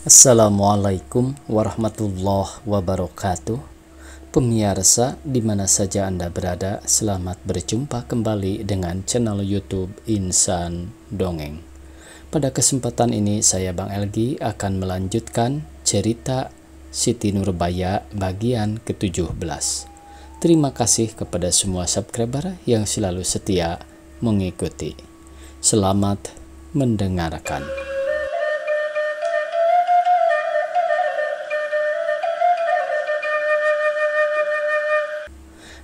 Assalamualaikum warahmatullahi wabarakatuh. Pemirsa di mana saja Anda berada, selamat berjumpa kembali dengan channel YouTube Insan Dongeng. Pada kesempatan ini saya Bang Elgi akan melanjutkan cerita Siti Nurbaya bagian ke-17. Terima kasih kepada semua subscriber yang selalu setia mengikuti. Selamat mendengarkan.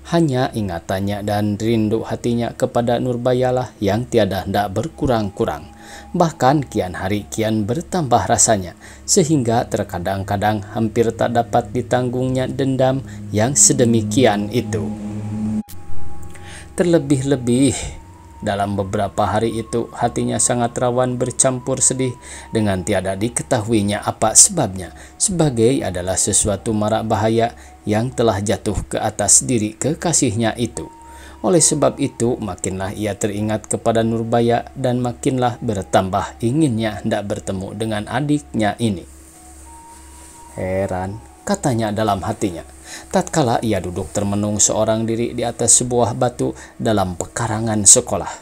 Hanya ingatannya dan rindu hatinya kepada Nurbayalah yang tiada hendak berkurang-kurang. Bahkan kian hari kian bertambah rasanya, sehingga terkadang-kadang hampir tak dapat ditanggungnya dendam yang sedemikian itu. Terlebih-lebih dalam beberapa hari itu hatinya sangat rawan bercampur sedih dengan tiada diketahuinya apa sebabnya, sebagai adalah sesuatu mara bahaya yang telah jatuh ke atas diri kekasihnya itu. Oleh sebab itu makinlah ia teringat kepada Nurbaya dan makinlah bertambah inginnya hendak bertemu dengan adiknya ini. Heran, katanya dalam hatinya, tatkala ia duduk termenung seorang diri di atas sebuah batu dalam pekarangan sekolah.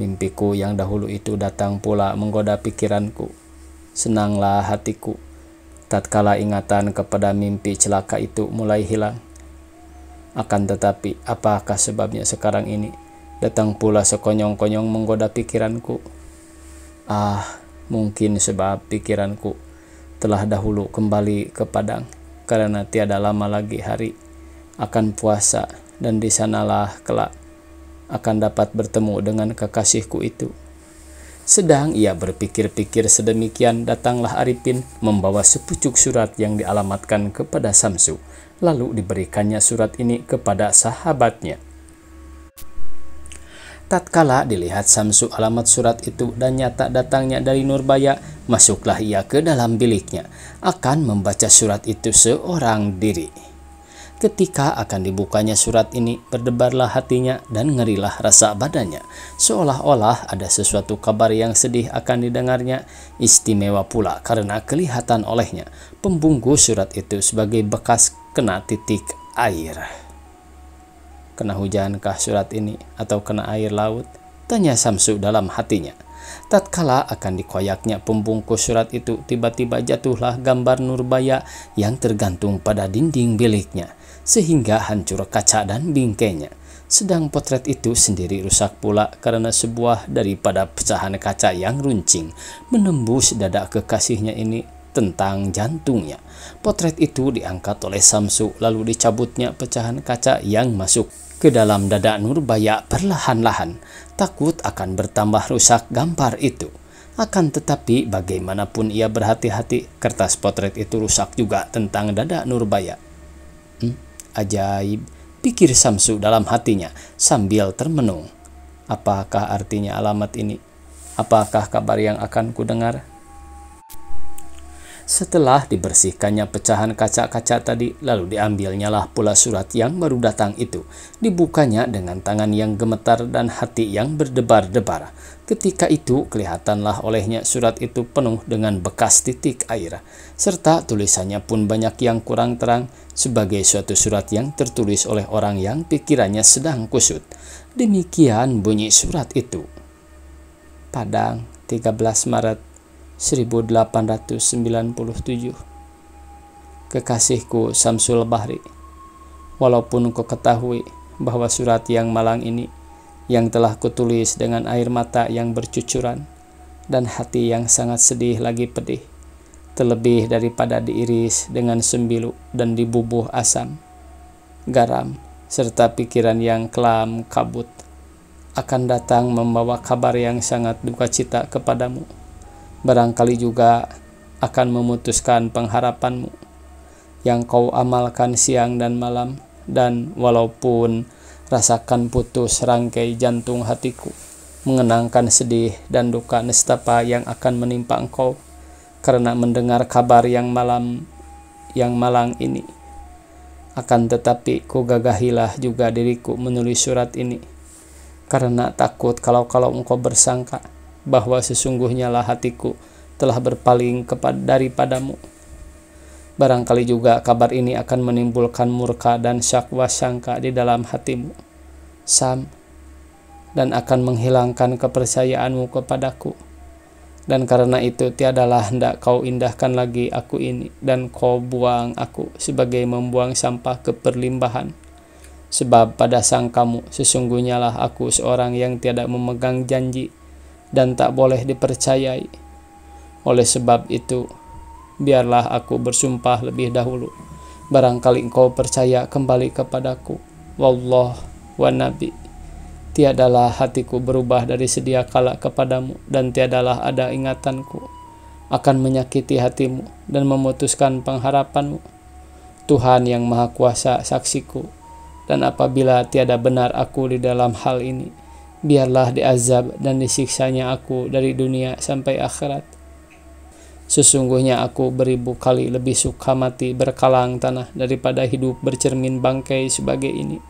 Mimpiku yang dahulu itu datang pula menggoda pikiranku. Senanglah hatiku tatkala ingatan kepada mimpi celaka itu mulai hilang. Akan tetapi, apakah sebabnya sekarang ini datang pula sekonyong-konyong menggoda pikiranku? Mungkin sebab pikiranku telah dahulu kembali ke Padang, karena tiada lama lagi hari akan puasa, dan di sanalah kelak akan dapat bertemu dengan kekasihku itu. Sedang ia berpikir-pikir sedemikian, datanglah Arifin membawa sepucuk surat yang dialamatkan kepada Samsu. Lalu diberikannya surat ini kepada sahabatnya. Tatkala dilihat Samsu alamat surat itu dan nyata datangnya dari Nurbaya, masuklah ia ke dalam biliknya, akan membaca surat itu seorang diri. Ketika akan dibukanya surat ini, berdebarlah hatinya dan ngerilah rasa badannya, seolah-olah ada sesuatu kabar yang sedih akan didengarnya. Istimewa pula karena kelihatan olehnya pembungkus surat itu sebagai bekas kena titik air. Kena hujankah surat ini atau kena air laut? Tanya Samsu dalam hatinya. Tatkala akan dikoyaknya pembungkus surat itu, tiba-tiba jatuhlah gambar Nurbaya yang tergantung pada dinding biliknya, sehingga hancur kaca dan bingkainya. Sedang potret itu sendiri rusak pula karena sebuah daripada pecahan kaca yang runcing menembus dada kekasihnya ini tentang jantungnya. Potret itu diangkat oleh Samsu, lalu dicabutnya pecahan kaca yang masuk ke dalam dada Nurbaya perlahan-lahan, takut akan bertambah rusak gambar itu. Akan tetapi bagaimanapun ia berhati-hati, kertas potret itu rusak juga tentang dada Nurbaya. Ajaib, pikir Samsu dalam hatinya sambil termenung. Apakah artinya alamat ini? Apakah kabar yang akan kudengar? Setelah dibersihkannya pecahan kaca-kaca tadi, lalu diambilnyalah pula surat yang baru datang itu. Dibukanya dengan tangan yang gemetar dan hati yang berdebar-debar. Ketika itu kelihatanlah olehnya surat itu penuh dengan bekas titik air, serta tulisannya pun banyak yang kurang terang, sebagai suatu surat yang tertulis oleh orang yang pikirannya sedang kusut. Demikian bunyi surat itu. Padang, 13 Maret 1897. Kekasihku Samsul Bahri, walaupun kau ketahui bahwa surat yang malang ini yang telah kutulis dengan air mata yang bercucuran dan hati yang sangat sedih lagi pedih, terlebih daripada diiris dengan sembilu dan dibubuh asam, garam, serta pikiran yang kelam kabut, akan datang membawa kabar yang sangat duka cita kepadamu. Barangkali juga akan memutuskan pengharapanmu yang kau amalkan siang dan malam, dan walaupun rasakan putus rangkai jantung hatiku, mengenangkan sedih dan duka nestapa yang akan menimpa engkau karena mendengar kabar yang malang ini. Akan tetapi ku gagahilah juga diriku menulis surat ini, karena takut kalau engkau bersangka bahwa sesungguhnya lah hatiku telah berpaling daripadamu. Barangkali juga kabar ini akan menimbulkan murka dan syakwa sangka di dalam hatimu, Sam, dan akan menghilangkan kepercayaanmu kepadaku. Dan karena itu tiadalah hendak kau indahkan lagi aku ini, dan kau buang aku sebagai membuang sampah ke perlimbahan. Sebab pada sangkamu sesungguhnya lah aku seorang yang tiada memegang janji dan tak boleh dipercayai. Oleh sebab itu, biarlah aku bersumpah lebih dahulu. Barangkali engkau percaya kembali kepadaku. Wallah wa nabi, tiadalah hatiku berubah dari sedia kala kepadamu, dan tiadalah ada ingatanku akan menyakiti hatimu dan memutuskan pengharapanmu. Tuhan yang Maha Kuasa saksiku, dan apabila tiada benar aku di dalam hal ini, biarlah diazab dan disiksanya aku dari dunia sampai akhirat. Sesungguhnya aku beribu kali lebih suka mati berkalang tanah daripada hidup bercermin bangkai sebagai ini.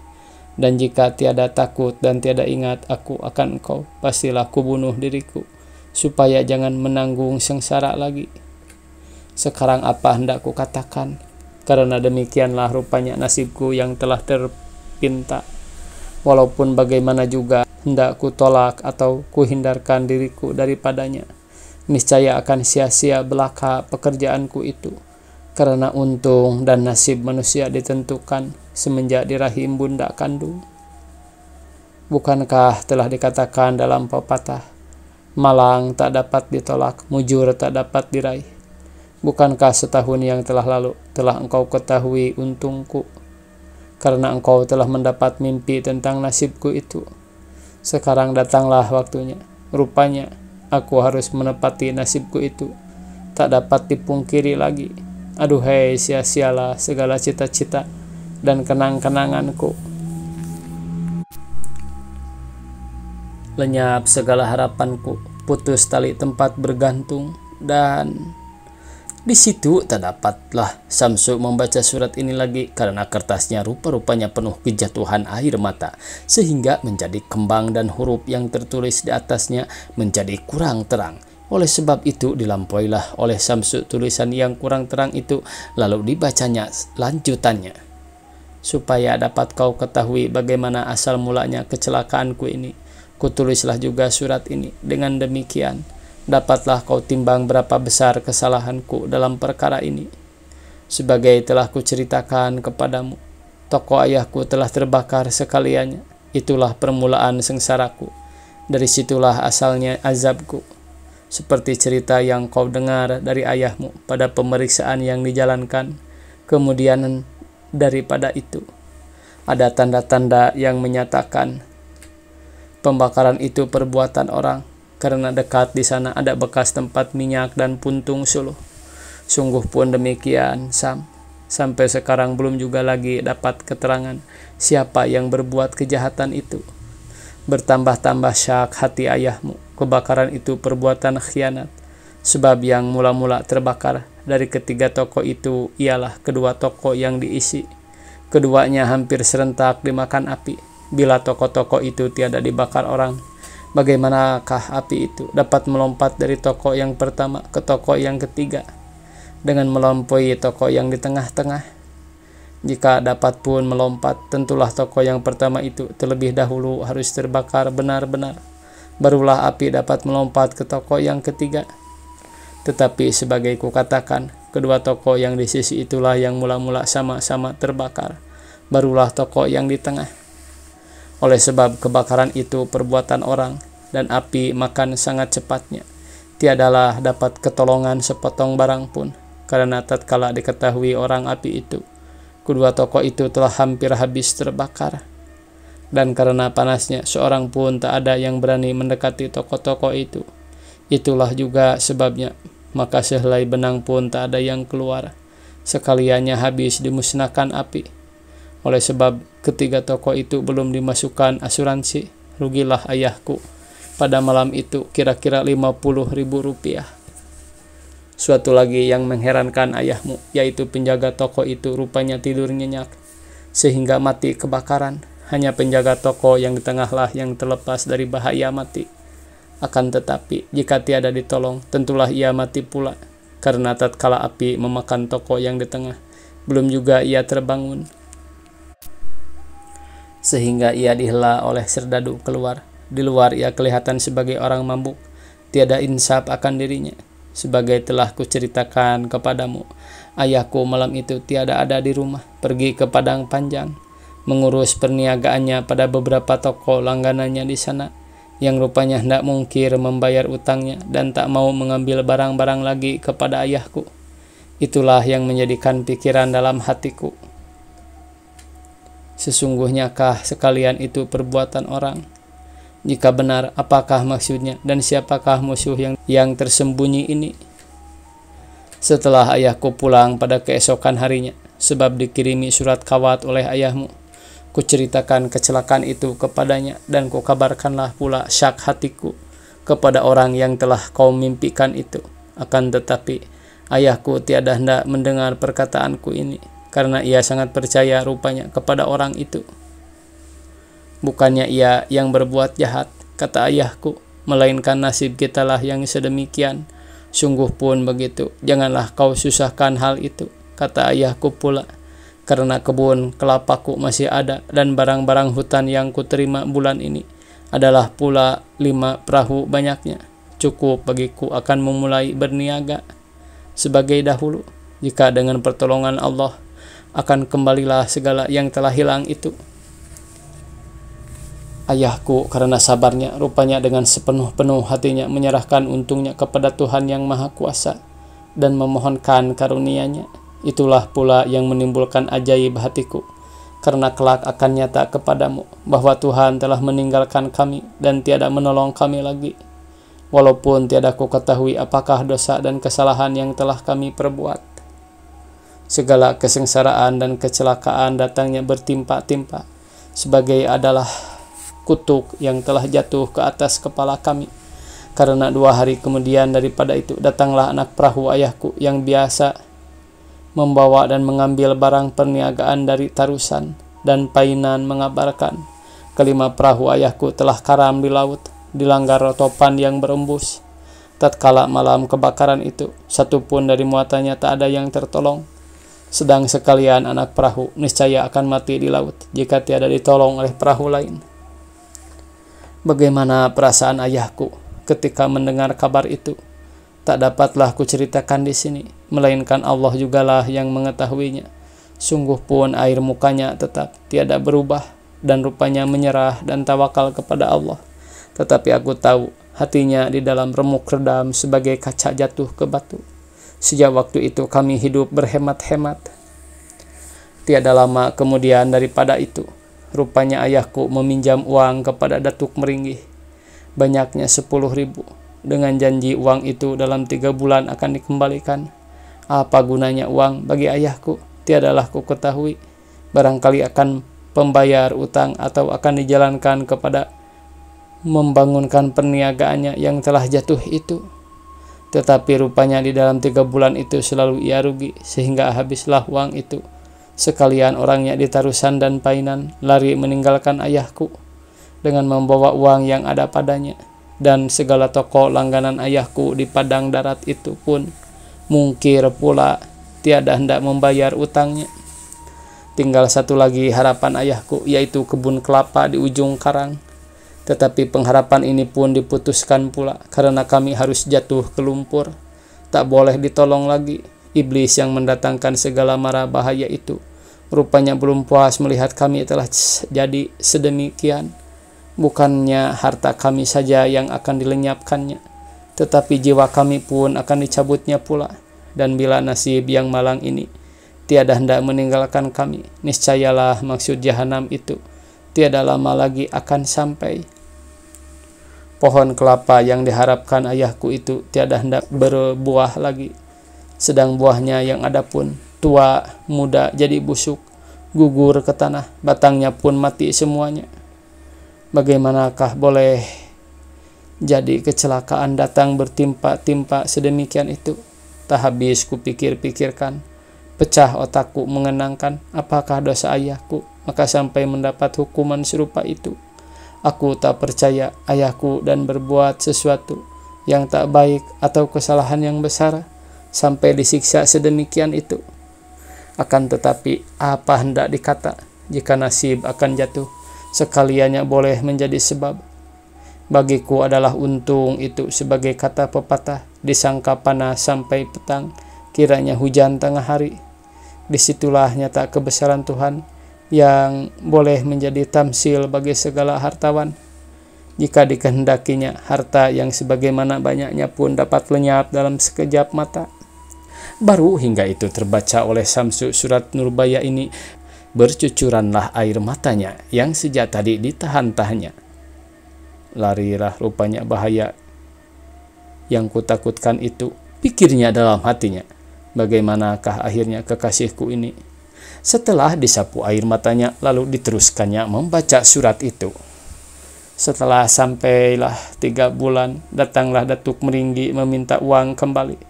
Dan jika tiada takut dan tiada ingat aku akan engkau, pastilah kubunuh diriku, supaya jangan menanggung sengsara lagi. Sekarang apa hendak ku katakan? Karena demikianlah rupanya nasibku yang telah terpinta. Walaupun bagaimana juga hendak ku tolak atau ku hindarkan diriku daripadanya, niscaya akan sia-sia belaka pekerjaanku itu. Karena untung dan nasib manusia ditentukan semenjak di rahim bunda kandung. Bukankah telah dikatakan dalam pepatah, malang tak dapat ditolak, mujur tak dapat diraih. Bukankah setahun yang telah lalu telah engkau ketahui untungku, karena engkau telah mendapat mimpi tentang nasibku itu. Sekarang datanglah waktunya. Rupanya aku harus menepati nasibku itu, tak dapat dipungkiri lagi. Aduhai, sia-sialah segala cita-cita dan kenang-kenanganku. Lenyap segala harapanku, putus tali tempat bergantung, dan di situ tak dapatlah Samsu membaca surat ini lagi, karena kertasnya rupa-rupanya penuh kejatuhan air mata, sehingga menjadi kembang dan huruf yang tertulis di atasnya menjadi kurang terang. Oleh sebab itu dilampauilah oleh Samsu tulisan yang kurang terang itu, lalu dibacanya lanjutannya. Supaya dapat kau ketahui bagaimana asal mulanya kecelakaanku ini, kutulislah juga surat ini. Dengan demikian dapatlah kau timbang berapa besar kesalahanku dalam perkara ini. Sebagai telah kuceritakan kepadamu, toko ayahku telah terbakar sekaliannya. Itulah permulaan sengsaraku. Dari situlah asalnya azabku. Seperti cerita yang kau dengar dari ayahmu pada pemeriksaan yang dijalankan. Kemudian daripada itu, ada tanda-tanda yang menyatakan pembakaran itu perbuatan orang, karena dekat di sana ada bekas tempat minyak dan puntung suluh. Sungguh pun demikian, Sam. Sampai sekarang belum juga lagi dapat keterangan siapa yang berbuat kejahatan itu. Bertambah-tambah syak hati ayahmu, kebakaran itu perbuatan khianat. Sebab yang mula-mula terbakar dari ketiga toko itu ialah kedua toko yang diisi. Keduanya hampir serentak dimakan api. Bila toko-toko itu tiada dibakar orang, bagaimanakah api itu dapat melompat dari toko yang pertama ke toko yang ketiga dengan melampaui toko yang di tengah-tengah? Jika dapat pun melompat, tentulah toko yang pertama itu terlebih dahulu harus terbakar benar-benar. Barulah api dapat melompat ke toko yang ketiga. Tetapi sebagai kukatakan, kedua toko yang di sisi itulah yang mula-mula sama-sama terbakar. Barulah toko yang di tengah. Oleh sebab kebakaran itu perbuatan orang, dan api makan sangat cepatnya, tiadalah dapat ketolongan sepotong barang pun, karena tatkala diketahui orang api itu, kedua toko itu telah hampir habis terbakar. Dan karena panasnya, seorang pun tak ada yang berani mendekati toko-toko itu. Itulah juga sebabnya, maka sehelai benang pun tak ada yang keluar, sekaliannya habis dimusnahkan api. Oleh sebab ketiga toko itu belum dimasukkan asuransi, rugilah ayahku pada malam itu kira-kira 50.000 rupiah. Suatu lagi yang mengherankan ayahmu, yaitu penjaga toko itu rupanya tidur nyenyak, sehingga mati kebakaran. Hanya penjaga toko yang di tengahlah yang terlepas dari bahaya mati. Akan tetapi, jika tiada ditolong, tentulah ia mati pula, karena tatkala api memakan toko yang di tengah, belum juga ia terbangun, sehingga ia dihela oleh serdadu keluar. Di luar ia kelihatan sebagai orang mabuk, tiada insaf akan dirinya. Sebagai telah kuceritakan kepadamu, ayahku malam itu tiada ada di rumah, pergi ke padang panjang, mengurus perniagaannya pada beberapa toko langganannya di sana, yang rupanya hendak mungkir membayar utangnya dan tak mau mengambil barang-barang lagi kepada ayahku. Itulah yang menjadikan pikiran dalam hatiku. Sesungguhnyakah sekalian itu perbuatan orang? Jika benar, apakah maksudnya dan siapakah musuh yang tersembunyi ini? Setelah ayahku pulang pada keesokan harinya, sebab dikirimi surat kawat oleh ayahmu, kuceritakan kecelakaan itu kepadanya dan kukabarkanlah pula syak hatiku kepada orang yang telah kau mimpikan itu. Akan tetapi, ayahku tiada hendak mendengar perkataanku ini, karena ia sangat percaya rupanya kepada orang itu. Bukannya ia yang berbuat jahat, kata ayahku, melainkan nasib kitalah yang sedemikian. Sungguh pun begitu, janganlah kau susahkan hal itu, kata ayahku pula, karena kebun kelapaku masih ada dan barang-barang hutan yang kuterima bulan ini adalah pula 5 perahu banyaknya. Cukup bagiku akan memulai berniaga sebagai dahulu, jika dengan pertolongan Allah akan kembalilah segala yang telah hilang itu. Ayahku karena sabarnya rupanya dengan sepenuh-penuh hatinya menyerahkan untungnya kepada Tuhan yang Maha Kuasa dan memohonkan karunia-Nya. Itulah pula yang menimbulkan ajaib hatiku, karena kelak akan nyata kepadamu bahwa Tuhan telah meninggalkan kami dan tiada menolong kami lagi. Walaupun tiada ku ketahui apakah dosa dan kesalahan yang telah kami perbuat. Segala kesengsaraan dan kecelakaan datangnya bertimpa-timpa, sebagai adalah kutuk yang telah jatuh ke atas kepala kami. Karena 2 hari kemudian daripada itu datanglah anak perahu ayahku yang biasa membawa dan mengambil barang perniagaan dari tarusan, dan Painan mengabarkan ke-5 perahu ayahku telah karam di laut, dilanggar topan yang berembus. Tatkala malam kebakaran itu, satupun dari muatannya tak ada yang tertolong. Sedang sekalian anak perahu niscaya akan mati di laut jika tiada ditolong oleh perahu lain. Bagaimana perasaan ayahku ketika mendengar kabar itu? Tak dapatlah kuceritakan di sini, melainkan Allah jugalah yang mengetahuinya. Sungguh pun air mukanya tetap tiada berubah, dan rupanya menyerah dan tawakal kepada Allah. Tetapi aku tahu hatinya di dalam remuk redam sebagai kaca jatuh ke batu. Sejak waktu itu kami hidup berhemat-hemat. Tiada lama kemudian daripada itu, rupanya ayahku meminjam uang kepada Datuk Meringgi. Banyaknya 10.000, dengan janji uang itu dalam 3 bulan akan dikembalikan. Apa gunanya uang bagi ayahku? Tiadalah ku ketahui. Barangkali akan pembayar utang atau akan dijalankan kepada membangunkan perniagaannya yang telah jatuh itu. Tetapi rupanya di dalam 3 bulan itu selalu ia rugi, sehingga habislah uang itu. Sekalian orangnya di Tarusan dan Painan lari meninggalkan ayahku dengan membawa uang yang ada padanya, dan segala toko langganan ayahku di padang darat itu pun mungkir pula, tiada hendak membayar utangnya. Tinggal satu lagi harapan ayahku, yaitu kebun kelapa di ujung karang. Tetapi pengharapan ini pun diputuskan pula, karena kami harus jatuh ke lumpur. Tak boleh ditolong lagi. Iblis yang mendatangkan segala mara bahaya itu rupanya belum puas melihat kami telah jadi sedemikian. Bukannya harta kami saja yang akan dilenyapkannya, tetapi jiwa kami pun akan dicabutnya pula. Dan bila nasib yang malang ini tiada hendak meninggalkan kami, niscayalah maksud jahanam itu tiada lama lagi akan sampai. Pohon kelapa yang diharapkan ayahku itu tiada hendak berbuah lagi, sedang buahnya yang ada pun tua, muda, jadi busuk, gugur ke tanah, batangnya pun mati semuanya. Bagaimanakah boleh jadi kecelakaan datang bertimpa-timpa sedemikian itu? Tak habis kupikir-pikirkan, pecah otakku mengenangkan apakah dosa ayahku, maka sampai mendapat hukuman serupa itu. Aku tak percaya ayahku dan berbuat sesuatu yang tak baik atau kesalahan yang besar sampai disiksa sedemikian itu. Akan tetapi apa hendak dikata jika nasib akan jatuh, sekaliannya boleh menjadi sebab. Bagiku adalah untung itu sebagai kata pepatah, disangka panas sampai petang, kiranya hujan tengah hari. Disitulah nyata kebesaran Tuhan yang boleh menjadi tamsil bagi segala hartawan. Jika dikehendakinya, harta yang sebagaimana banyaknya pun dapat lenyap dalam sekejap mata. Baru hingga itu terbaca oleh Samsu surat Nurbaya ini, bercucuranlah air matanya yang sejak tadi ditahan-tahannya. Larilah rupanya bahaya yang kutakutkan itu, pikirnya dalam hatinya. Bagaimanakah akhirnya kekasihku ini? Setelah disapu air matanya, lalu diteruskannya membaca surat itu. Setelah sampailah 3 bulan, datanglah Datuk Meringgi meminta uang kembali.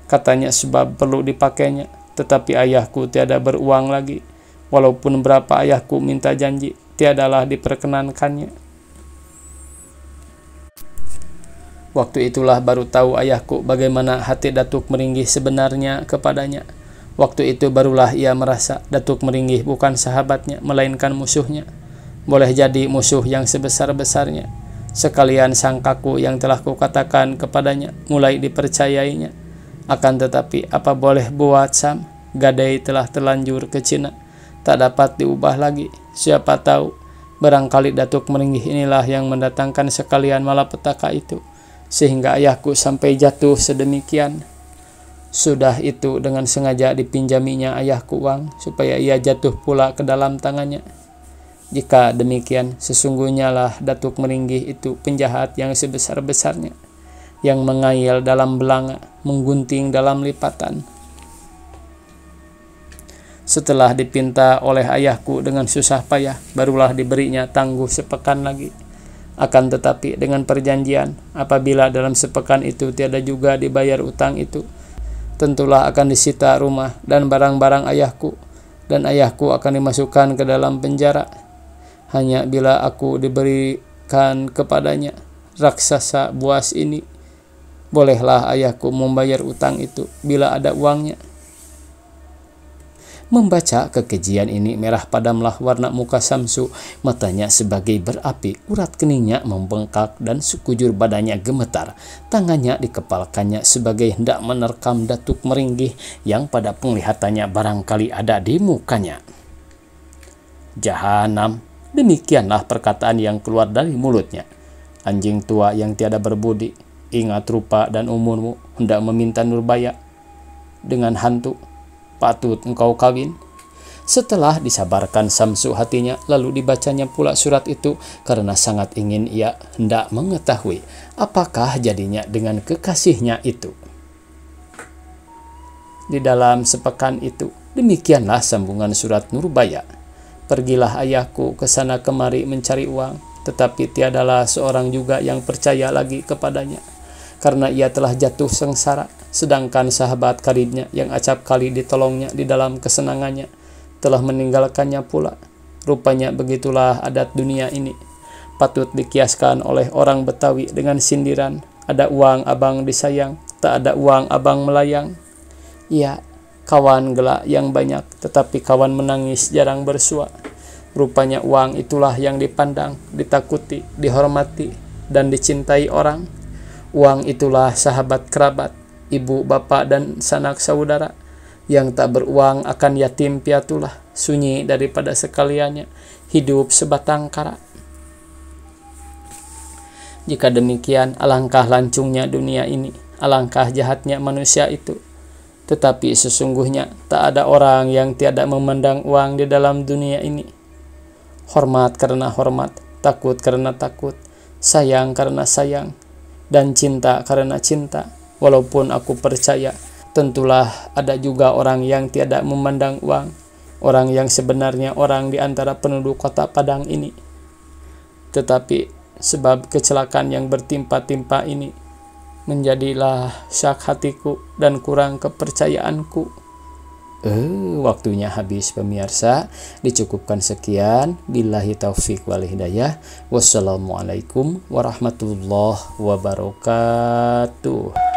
Katanya sebab perlu dipakainya, tetapi ayahku tiada beruang lagi. Walaupun berapa ayahku minta janji, tiadalah diperkenankannya. Waktu itulah baru tahu ayahku bagaimana hati Datuk Meringgi sebenarnya kepadanya. Waktu itu barulah ia merasa Datuk Meringgi bukan sahabatnya, melainkan musuhnya. Boleh jadi musuh yang sebesar-besarnya. Sekalian sangkaku yang telah kukatakan kepadanya mulai dipercayainya. Akan tetapi apa boleh buat Sam? Gadai telah terlanjur ke Cina, tak dapat diubah lagi. Siapa tahu, barangkali Datuk Meringgi inilah yang mendatangkan sekalian malapetaka itu, sehingga ayahku sampai jatuh sedemikian. Sudah itu dengan sengaja dipinjaminya ayahku uang supaya ia jatuh pula ke dalam tangannya. Jika demikian, sesungguhnya lah Datuk Meringgi itu penjahat yang sebesar-besarnya, yang mengayal dalam belanga, menggunting dalam lipatan. Setelah dipinta oleh ayahku dengan susah payah, barulah diberinya tangguh sepekan lagi. Akan tetapi dengan perjanjian, apabila dalam sepekan itu tiada juga dibayar utang itu, tentulah akan disita rumah dan barang-barang ayahku, dan ayahku akan dimasukkan ke dalam penjara. Hanya bila aku diberikan kepadanya raksasa buas ini, bolehlah ayahku membayar utang itu bila ada uangnya. Membaca kekejian ini, merah padamlah warna muka Samsu, matanya sebagai berapi, urat keningnya membengkak dan sekujur badannya gemetar. Tangannya dikepalkannya sebagai hendak menerkam Datuk Meringgi yang pada penglihatannya barangkali ada di mukanya. Jahanam, demikianlah perkataan yang keluar dari mulutnya. Anjing tua yang tiada berbudi, ingat rupa dan umurmu, hendak meminta Nurbaya dengan hantu. Patut engkau kawin. Setelah disabarkan Samsu hatinya, lalu dibacanya pula surat itu karena sangat ingin ia hendak mengetahui apakah jadinya dengan kekasihnya itu. Di dalam sepekan itu, demikianlah sambungan surat Nurbaya. Pergilah ayahku ke sana kemari mencari uang, tetapi tiadalah seorang juga yang percaya lagi kepadanya, karena ia telah jatuh sengsara. Sedangkan sahabat karibnya yang acap kali ditolongnya di dalam kesenangannya telah meninggalkannya pula. Rupanya begitulah adat dunia ini. Patut dikiaskan oleh orang Betawi dengan sindiran, ada uang abang disayang, tak ada uang abang melayang. Ya, kawan gelak yang banyak, tetapi kawan menangis jarang bersua. Rupanya uang itulah yang dipandang, ditakuti, dihormati, dan dicintai orang. Uang itulah sahabat kerabat, ibu, bapak, dan sanak saudara. Yang tak beruang akan yatim piatulah, sunyi daripada sekaliannya, hidup sebatang kara. Jika demikian, alangkah lancungnya dunia ini, alangkah jahatnya manusia itu. Tetapi sesungguhnya tak ada orang yang tiada memandang uang di dalam dunia ini. Hormat karena hormat, takut karena takut, sayang karena sayang, dan cinta karena cinta. Walaupun aku percaya, tentulah ada juga orang yang tiada memandang uang, orang yang sebenarnya orang di antara penduduk kota Padang ini. Tetapi sebab kecelakaan yang bertimpa-timpa ini, menjadilah syak hatiku dan kurang kepercayaanku. Waktunya habis pemirsa, dicukupkan sekian. Billahi taufik wal hidayah. Wassalamualaikum warahmatullahi wabarakatuh.